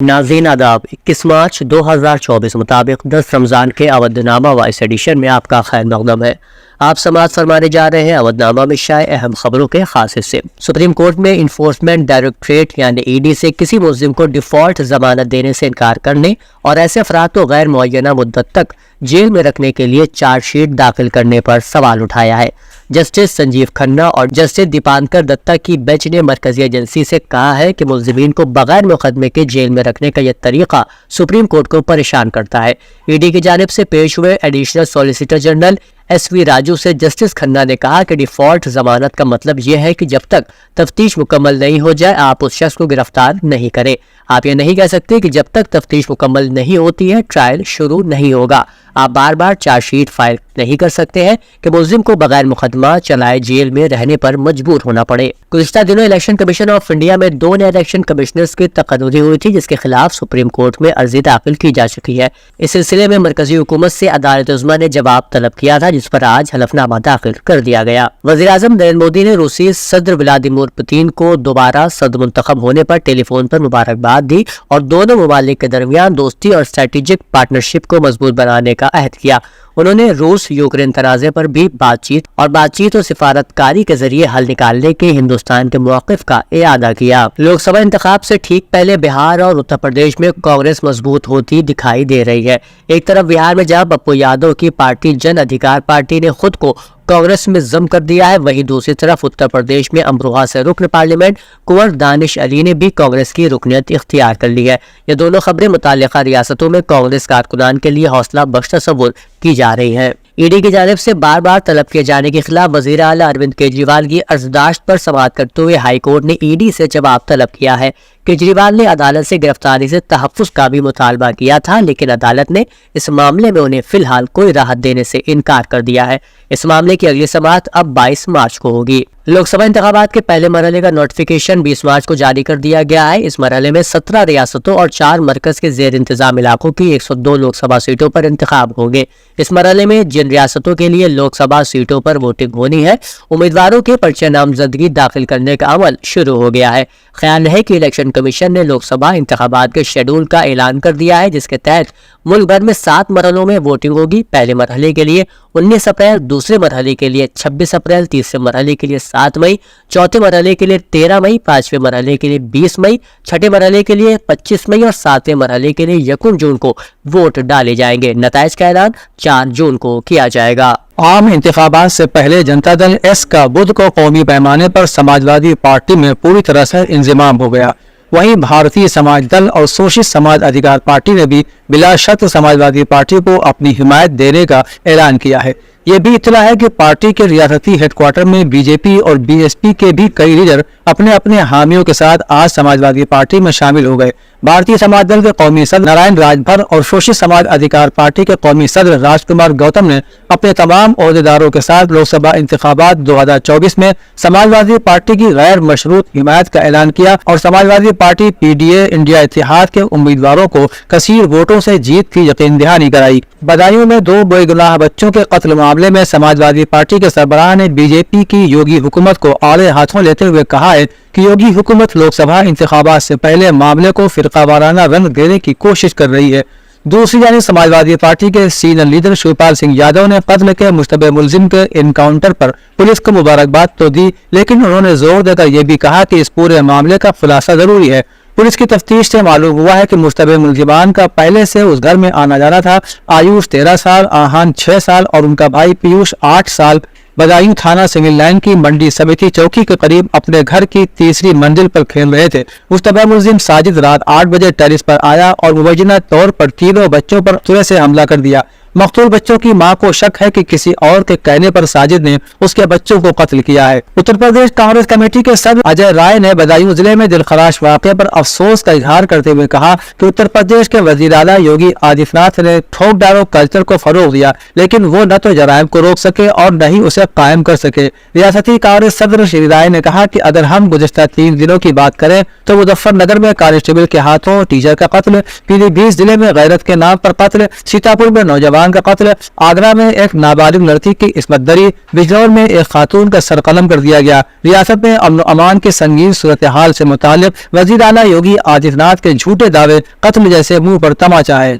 नाज़रीन आदाब, 21 मार्च 2024 मुताबिक 10 रमज़ान के अवधनामा वॉइस एडिशन में आपका खैर मक़दम है। आप समाअत फरमाने जा रहे हैं अवधनामा में शाये अहम खबरों के खास हिस्से। सुप्रीम कोर्ट में इन्फोर्समेंट डायरेक्टरेट यानी ईडी से किसी मुल्ज़िम को डिफ़ॉल्ट ज़मानत देने से इनकार करने और ऐसे अफराद को गैर मुअय्यना मुद्दत तक जेल में रखने के लिए चार्जशीट दाखिल करने पर सवाल उठाया है। जस्टिस संजीव खन्ना और जस्टिस दीपांकर दत्ता की बेंच ने मरकजी एजेंसी से कहा है कि मुल्ज़िमीन को बगैर मुकदमे के जेल में रखने का यह तरीका सुप्रीम कोर्ट को परेशान करता है। ईडी की जानिब से पेश हुए additional solicitor general SV Raju से जस्टिस खन्ना ने कहा कि डिफ़ॉल्ट ज़मानत का मतलब यह है कि जब तक तफ्तीश मुकम्मल नहीं हो जाए आप उस शख्स को गिरफ्तार नहीं करें। आप ये नहीं कह सकते कि जब तक तफ्तीश मुकम्मल नहीं होती है ट्रायल शुरू नहीं होगा। आप बार बार चार्जशीट फाइल नहीं कर सकते हैं कि मुल्जिम को बगैर मुकदमा चलाए जेल में रहने पर मजबूर होना पड़े। गुज़िश्ता दिनों इलेक्शन कमीशन ऑफ इंडिया में 2 नए इलेक्शन कमिश्नर्स की तकर्री हुई थी, जिसके खिलाफ सुप्रीम कोर्ट में अर्जी दाखिल की जा चुकी है। इस सिलसिले में मरकजी हुकूमत से अदालत उज़्मा ने जवाब तलब किया था, जिस पर आज हलफनामा दाखिल कर दिया गया। वज़ीर-ए-आज़म नरेंद्र मोदी ने रूसी सदर व्लादिमीर पुतिन को दोबारा सदर मुंतखब होने पर टेलीफोन पर मुबारकबाद दी और दोनों ममालिक के दरमियान दोस्ती और स्ट्रेटेजिक पार्टनरशिप को मजबूत बनाने का अहद किया। उन्होंने रूस यूक्रेन तनाज़े पर भी बातचीत और सिफारतकारी के जरिए हल निकालने के हिंदुस्तान के मौक़िफ़ का इआदा किया। लोकसभा इंतखाब से ठीक पहले बिहार और उत्तर प्रदेश में कांग्रेस मजबूत होती दिखाई दे रही है। एक तरफ बिहार में जब पप्पू यादव की पार्टी जन अधिकार पार्टी ने खुद को कांग्रेस में जम कर दिया है, वहीं दूसरी तरफ उत्तर प्रदेश में अमरोहा से रुकन पार्लियामेंट कुंवर दानिश अली ने भी कांग्रेस की रुकनियत इख्तियार कर ली है। ये दोनों खबरें मुताल्लिका रियासतों में कांग्रेस कारकुनान के लिए हौसला बख्श तस्वुर की जा रही है। ईडी की जानिब से बार बार तलब किए जाने के खिलाफ वज़ीर आला अरविंद केजरीवाल की अर्जदाश्त पर समाअत करते हुए हाई कोर्ट ने ईडी से जवाब तलब किया है। केजरीवाल ने अदालत से गिरफ्तारी से तहफ़्फ़ुज़ का भी मुतालबा किया था, लेकिन अदालत ने इस मामले में उन्हें फिलहाल कोई राहत देने से इनकार कर दिया है। इस मामले की अगली समाअत अब 22 मार्च को होगी। लोकसभा इंतखाबात के पहले मरहले का नोटिफिकेशन 20 मार्च को जारी कर दिया गया है। इस मरहले में 17 रियासतों और 4 मरकज के जेर इंतजाम इलाकों की 102 लोकसभा सीटों पर इंतखाब होंगे। इस मरहले में जिन रियासतों के लिए लोकसभा सीटों पर वोटिंग होनी है, उम्मीदवारों के पर्चे नामजदगी दाखिल करने का अमल शुरू हो गया है। ख्याल है कि इलेक्शन कमीशन ने लोकसभा इंतखाबात के शेड्यूल का ऐलान कर दिया है, जिसके तहत मुल्क भर में 7 मरहलों में वोटिंग होगी। पहले मरहले के लिए 19 अप्रैल, दूसरे मरहले के लिए 26 अप्रैल, तीसरे मरहले के लिए 7 मई, चौथे मरहले के लिए 13 मई, पांचवें मरहले के लिए 20 मई, छठे मरहले के लिए 25 मई और सातवें मरहले के लिए 1 जून को वोट डाले जाएंगे। नताइज का ऐलान 4 जून को किया जाएगा। आम इंतखाबात से पहले जनता दल एस का बुध को कौमी पैमाने पर समाजवादी पार्टी में पूरी तरह से इंजमाम हो गया। वहीं भारतीय समाज दल और सोशलिस्ट समाज अधिकार पार्टी ने भी बिला शर्त समाजवादी पार्टी को अपनी हिमायत देने का ऐलान किया है। ये भी इत्तला है कि पार्टी के रियासती हेडक्वार्टर में बीजेपी और बीएसपी के भी कई लीडर अपने अपने हामियों के साथ आज समाजवादी पार्टी में शामिल हो गए। भारतीय समाज दल के कौमी सदर नारायण राजभर और सोशलिस्ट समाज अधिकार पार्टी के कौमी सदर राजकुमार गौतम ने अपने तमाम ओहदेदारों के साथ लोकसभा इंतखाबात 2024 में समाजवादी पार्टी की गैर मशरूत हिमायत का ऐलान किया और समाजवादी पार्टी PDA इंडिया इत्तेहाद के उम्मीदवारों को कसीर वोटों से जीत की यकीन दहानी कराई। बदायूं में 2 बेगुनाह बच्चों के कत्ल मामले में समाजवादी पार्टी के सरबराह ने बीजेपी की योगी हुकूमत को आड़े हाथों लेते हुए कहा है कि योगी हुकूमत लोकसभा इंतखाबात से पहले मामले को फिरकावाराना रंग देने की कोशिश कर रही है। दूसरी जानिब समाजवादी पार्टी के सीनियर लीडर शिवपाल सिंह यादव ने कत्ल के मुश्तबे मुल्जिम के इनकाउंटर पर पुलिस को मुबारकबाद तो दी, लेकिन उन्होंने जोर देकर यह भी कहा कि इस पूरे मामले का खुलासा जरूरी है। पुलिस की तफ्तीश से मालूम हुआ है कि मुश्तबे मुल्जिमान का पहले से उस घर में आना जाना था। आयुष 13 साल, आहान 6 साल और उनका भाई पीयूष 8 साल बदायूं थाना सिविल लाइन की मंडी समिति चौकी के करीब अपने घर की तीसरी मंजिल पर खेल रहे थे। मुश्तबा मुल्जिम साजिद रात 8 बजे टेरिस पर आया और मुबैना तौर पर तीनों बच्चों पर तुरंत से हमला कर दिया। मकतूल बच्चों की मां को शक है कि किसी और के कहने पर साजिद ने उसके बच्चों को कत्ल किया है। उत्तर प्रदेश कांग्रेस कमेटी के सदर अजय राय ने बदायूं जिले में दिलखराश वाक़े पर अफसोस का इजहार करते हुए कहा कि उत्तर प्रदेश के वजीर आला योगी आदित्यनाथ ने ठोक डालो कल्चर को फरोग दिया, लेकिन वो न तो जराइम को रोक सके और न ही उसे कायम कर सके। रियासती कांग्रेस सदर श्री राय ने कहा कि अगर हम गुज़िश्ता 3 दिनों की बात करें तो मुजफ्फरनगर में कांस्टेबल के हाथों टीचर का कत्ल, पीलीभीत जिले में गैरत के नाम पर कत्ल, सीतापुर में नौजवान नौजवान का कत्ल, आगरा में एक नाबालिग लड़की की इस्मत दरी, बिजनौर में एक खातून का सरकलम कर दिया गया। रियासत में अमन अमान की संगीन सूरत हाल से मुतालिक वजीर आला योगी आदित्यनाथ के झूठे दावे कत्ल जैसे मुंह पर तमाचा है।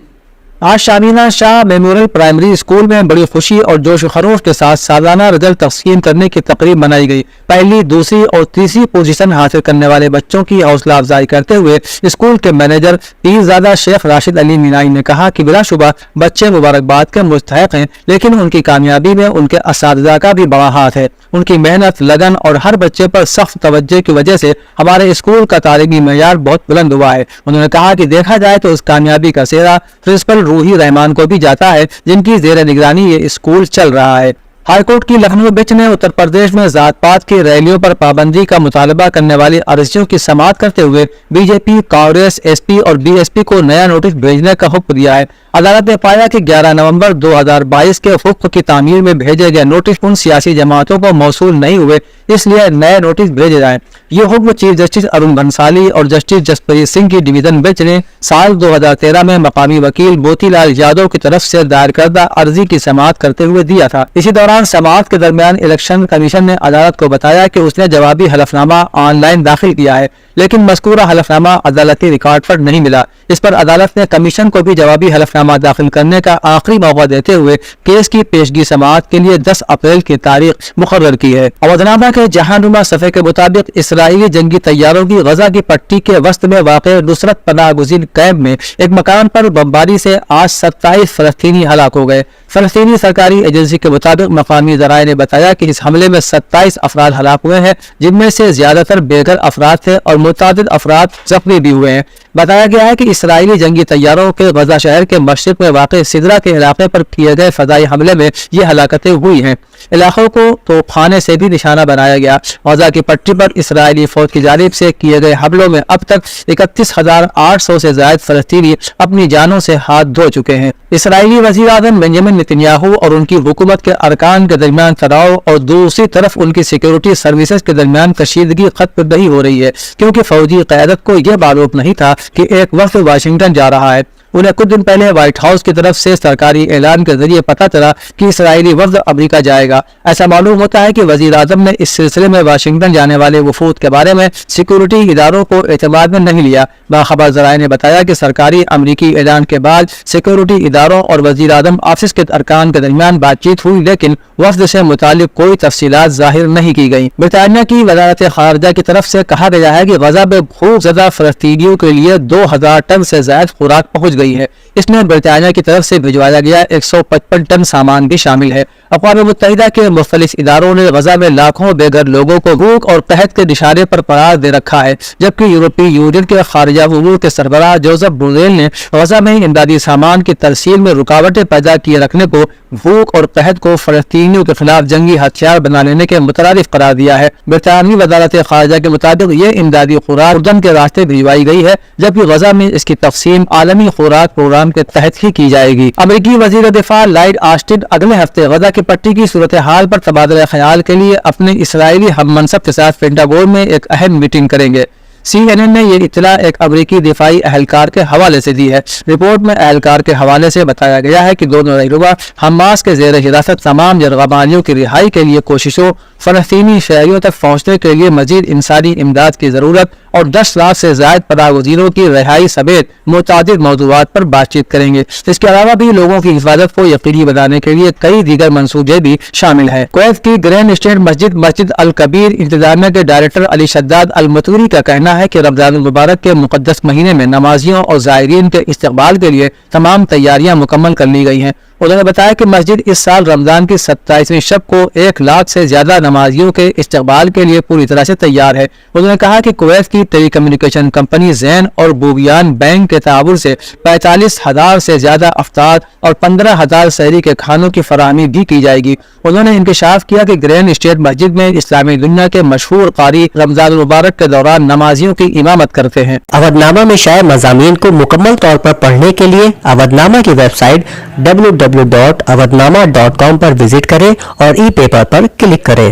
आज शामीना शाह मेमोरियल प्राइमरी स्कूल में बड़ी खुशी और जोश खरोश के साथ सालाना रिजल्ट तस्लीम करने की तकरीब मनाई गई। पहली, दूसरी और तीसरी पोजीशन हासिल करने वाले बच्चों की हौसला अफजाई करते हुए स्कूल के मैनेजर पीरजादा शेख राशिद अली मीनाई ने कहा कि बिलाशुबा बच्चे मुबारकबाद के मुस्तहक हैं, लेकिन उनकी कामयाबी में उनके असातिज़ा का भी बड़ा हाथ है। उनकी मेहनत, लगन और हर बच्चे पर सख्त तवज्जो की वजह से हमारे स्कूल का तालीमी मेयार बहुत बुलंद हुआ है। उन्होंने कहा कि देखा जाए तो इस कामयाबी का सेहरा प्रिंसिपल रूही रहमान को भी जाता है, जिनकी जेर निगरानी ये स्कूल चल रहा है। हाईकोर्ट की लखनऊ बेंच ने उत्तर प्रदेश में जात पात की रैलियों पर पाबंदी का मुतालबा करने वाली अर्जियों की समाअत करते हुए बीजेपी, कांग्रेस, एसपी और बीएसपी को नया नोटिस भेजने का हुक्म दिया है। अदालत ने पाया कि 11 नवंबर 2022 के हुक्म की तामील में भेजे गए नोटिस उन सियासी जमातों को मौसूल नहीं हुए, इसलिए नए नोटिस भेजे जाएं। ये हुक्म चीफ जस्टिस अरुण भंसाली और जस्टिस जसप्रीत सिंह की डिवीजन बेंच ने साल 2013 में मकामी वकील मोतीलाल यादव की तरफ से दायर करदा अर्जी की समाअत करते हुए दिया था। इसी दौरान समाअत के दरमियान इलेक्शन कमीशन ने अदालत को बताया कि उसने जवाबी हलफनामा ऑनलाइन दाखिल किया है, लेकिन मज़कूरा हलफनामा अदालती रिकॉर्ड पर नहीं मिला। इस पर अदालत ने कमीशन को भी जवाबी हलफनामा दाखिल करने का आखिरी मौका देते हुए केस की पेशगी समाअत के लिए 10 अप्रैल की तारीख मुकर्रर की है। अवधनामा के जहानुमा सफ़े के मुताबिक इसराइली जंगी तैयारों की गजा की पट्टी के वस्त में वाक़े नुसरत पनाह गुज़ीर कैंप में एक मकान पर बमबारी से आज 27 फलस्तीनी हलाक हो गए। फलस्तीनी सरकारी एजेंसी के मुताबिक मकामी ज़राए ने बताया कि इस हमले में 27 अफराद हलाक हुए हैं, जिनमें से ज्यादातर बेघर अफराद थे और मुतादिद अफराद जख्मी भी हुए हैं। बताया गया है कि इसराइली जंगी तैयारों के गजा शहर के मशरिक में वाक़े सिदरा के इलाके पर किए गए फदाई हमले में ये हलाकतें हुई हैं। इलाकों को तोपखाने से भी निशाना बनाया गया। गजा की पट्टी पर इसराइली फौज की जानिब से किए गए हमलों में अब तक 31,800 से ज्यादा फलस्तीनी अपनी जानों से हाथ धो चुके हैं। इसराइली वज़ीर आज़म बेंजामिन नेतन्याहू और उनकी हुकूमत के अरकान के दरमियान तनाव और दूसरी तरफ उनकी सिक्योरिटी सर्विसेज के दरमियान कशीदगी खत्म नहीं हो रही है, क्योंकि फौजी क़यादत को यह मालूम नहीं था कि एक वक्त वाशिंगटन जा रहा है। उन्हें कुछ दिन पहले व्हाइट हाउस की तरफ से सरकारी ऐलान के जरिए पता चला कि इसराइली वफ्द अमेरिका जाएगा। ऐसा मालूम होता है कि वजीर आजम ने इस सिलसिले में वाशिंगटन जाने वाले वफूद के बारे में सिक्योरिटी इदारों को एतमाद में नहीं लिया। बाखबर ज़राए ने बताया कि सरकारी अमरीकी ऐलान के बाद सिक्योरिटी इदारों और वजीर आजम ऑफिस के अरकान के दरमियान बातचीत हुई, लेकिन वफ्द से मुतालिक कोई तफसीलात जाहिर नहीं की गई। ब्रिटानिया की वजारत खारजा की तरफ से कहा गया है कि गजा में भूख ज़दा फलस्तीनियों के लिए 2000 टन से ज्यादा खुराक पहुँच गई है। इसमें ब्रिटानिया की तरफ से भिजवाया गया 155 टन सामान भी शामिल है। अक़वाम मुत्तहिदा के मुख्तलिफ इदारों ने गजा में लाखों बेघर लोगों को भूख और कहत के निशाने पर करार दे रखा है, जबकि यूरोपीय यूनियन के खारिजा उमूर के सरबराह जोसेफ बोरेल ने गजा में इमदादी सामान की तरसील में रुकावटें पैदा किए रखने को भूख और कहत को फलस्तीनियों के खिलाफ जंगी हथियार बना लेने के मुतरारिफ करार दिया है। ब्रितानवी वजारत खारजा के मुताबिक ये इमदादी खुराक उर्दन के रास्ते भिजवाई गई है, जबकि गजा में इसकी तकसीम आलमी खुराक प्रोग्राम के तहत ही की जाएगी। अमेरिकी वजीर दिफा लॉयड ऑस्टिन अगले हफ्ते गजा की पट्टी की सूरत हाल पर तबादला ख्याल के लिए अपने इसराइली हम मनसब के साथ पेंटागोन में एक अहम मीटिंग करेंगे। CNN ने यह इत्तला एक अमरीकी दिफाई अहलकार के हवाले से दी है। रिपोर्ट में अहलकार के हवाले से बताया गया है कि दोनों रहनुमा हमास के जेर हिरासत तमाम जरगबानियों की रिहाई के लिए कोशिशों, फलस्तीनी शहरियों तक पहुँचने के लिए मजीद इंसानी इमदाद की ज़रूरत और 10 लाख से ज़ायद पनाहगज़ीरों की रिहाई समेत मुतादिद मौज़ूआत पर बातचीत करेंगे। इसके अलावा भी लोगों की हिफाजत को यकीनी बनाने के लिए कई दीगर मंसूबे भी शामिल हैं। कुवैत की ग्रैंड स्टेट मस्जिद अल कबीर इंतजामिया के डायरेक्टर अली शद्दाद अल मतूरी का कहना है कि रमजान मुबारक के मुकद्दस महीने में नमाजियों और ज़ायरीन के इस्तकबाल के लिए तमाम तैयारियां मुकम्मल कर ली गई हैं। उन्होंने बताया कि मस्जिद इस साल रमजान की 27वीं शब को 1 लाख से ज्यादा नमाजियों के इस्तकबाल के लिए पूरी तरह से तैयार है। उन्होंने कहा कि कुवैत की टेली कम्युनिकेशन कंपनी जैन और बूबियान बैंक के ताउन से 45,000 से ज्यादा अफ्तार और 15,000 शहरी के खानों की फराहमी भी की जाएगी। उन्होंने इंकशाफ किया कि ग्रैंड स्टेट मस्जिद में इस्लामी दुनिया के मशहूर कारी रमजान मुबारक के दौरान नमाजियों की इमामत करते हैं। अवधनामा में शाये मज़ामीन को मुकम्मल तौर पर पढ़ने के लिए अवधनामा की वेबसाइट www.awadhnama.com पर विजिट करें और ई पेपर पर क्लिक करें।